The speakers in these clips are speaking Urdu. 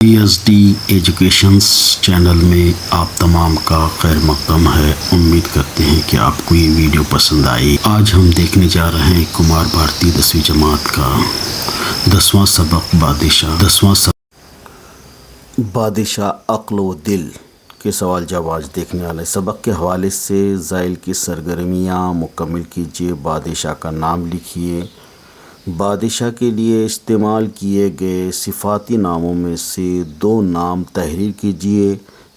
PSD ایجوکیشنز چینل میں آپ تمام کا خیر مقدم ہے۔ امید کرتے ہیں کہ آپ کو یہ ویڈیو پسند آئی۔ آج ہم دیکھنے جا رہے ہیں کمار بھارتی 10ویں جماعت کا 10واں سبق بادشاہ عقل و دل کے سوال جواب آج دیکھنے والے سبق کے حوالے سے ذیل کی سرگرمیاں مکمل کیجیے۔ بادشاہ کا نام لکھیے۔ بادشاہ کے لیے استعمال کیے گئے صفاتی ناموں میں سے دو نام تحریر کیجیے۔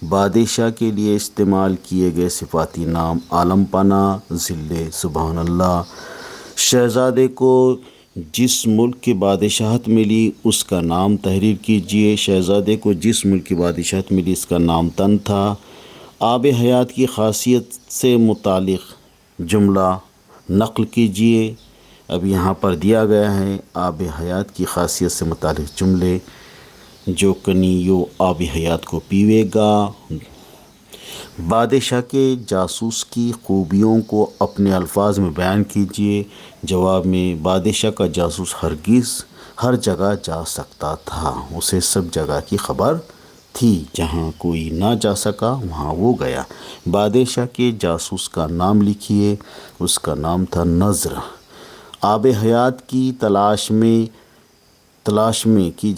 بادشاہ کے لیے استعمال کیے گئے صفاتی نام عالم پناہ، ذل، سبحان اللہ۔ شہزادے کو جس ملک کی بادشاہت ملی اس کا نام تحریر کیجیے۔ شہزادے کو جس ملک کی بادشاہت ملی اس کا نام تن تھا۔ آب حیات کی خاصیت سے متعلق جملہ نقل کیجیے۔ اب یہاں پر دیا گیا ہے آب حیات کی خاصیت سے متعلق جملے۔ جو کنیو آب حیات کو پیوے گا۔ بادشاہ کے جاسوس کی خوبیوں کو اپنے الفاظ میں بیان کیجیے۔ جواب میں بادشاہ کا جاسوس ہرگز ہر جگہ جا سکتا تھا، اسے سب جگہ کی خبر تھی، جہاں کوئی نہ جا سکا وہاں وہ گیا۔ بادشاہ کے جاسوس کا نام لکھیے۔ اس کا نام تھا نذر۔ آب حیات کی تلاش میں کی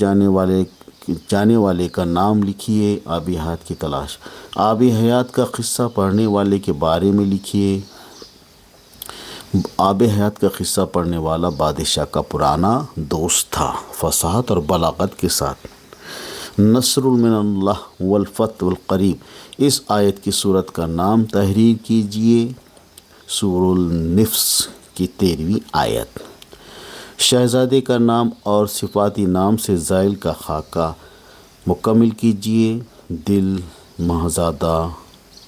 جانے والے کا نام لکھیے۔ آب حیات کی تلاش۔ آب حیات کا قصہ پڑھنے والے کے بارے میں لکھیے۔ آب حیات کا قصہ پڑھنے والا بادشاہ کا پرانا دوست تھا، فصاحت اور بلاغت کے ساتھ۔ نصر من اللہ والفتح والقریب، اس آیت کی سورت کا نام تحریر کیجیے۔ سورۃ النفس کی 13ویں آیت۔ شہزادے کا نام اور صفاتی نام سے ذیل کا خاکہ مکمل کیجیے۔ دل، مہزادہ،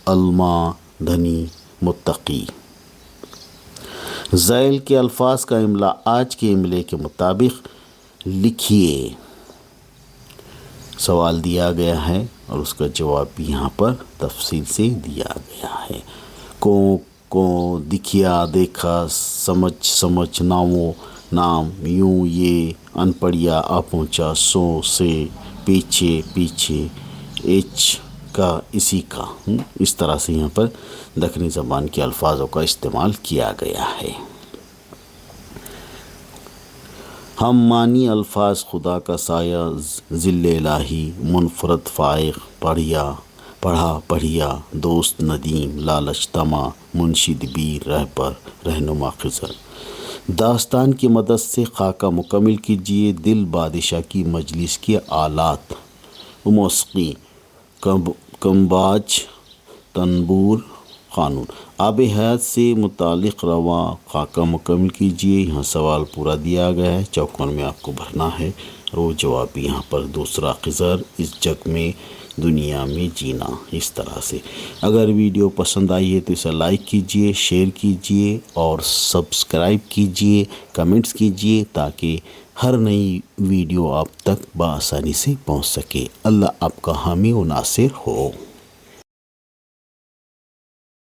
علما، دھنی، متقی۔ ذیل کے الفاظ کا املا آج کے املے کے مطابق لکھیے۔ سوال دیا گیا ہے اور اس کا جواب بھی یہاں پر تفصیل سے دیا گیا ہے۔ کو دکھیا، دیکھا، سمجھ، نامو، نام، یوں، یہ، ان پڑھیا، آ پہنچا، سو، سے، پیچھے، ایچ کا، اسی کا، اس طرح سے یہاں پر دکنی زبان کے الفاظوں کا استعمال کیا گیا ہے۔ ہم معنی الفاظ خدا کا سایہ، ذل الہی، منفرد فائق، پڑھیا، دوست ندیم، لالچ طمع، منشد بیر، رہبر، رہنما خضر۔ داستان کی مدد سے خاکہ مکمل کیجیے۔ دل، بادشاہ کی مجلس کے آلات، موسیقی، کمباج، تنبور، قانون۔ آب حیات سے متعلق رواں خاکہ مکمل کیجیے۔ یہاں سوال پورا دیا گیا ہے، چوکن میں آپ کو بھرنا ہے اور وہ جواب بھی یہاں پر دوسرا خضر، اس جگ میں دنیا میں جینا، اس طرح سے۔ اگر ویڈیو پسند آئی ہے تو اسے لائک کیجیے، شیئر کیجیے اور سبسکرائب کیجیے، کمنٹس کیجیے تاکہ ہر نئی ویڈیو آپ تک بآسانی سے پہنچ سکے۔ اللہ آپ کا حامی و ناصر ہو۔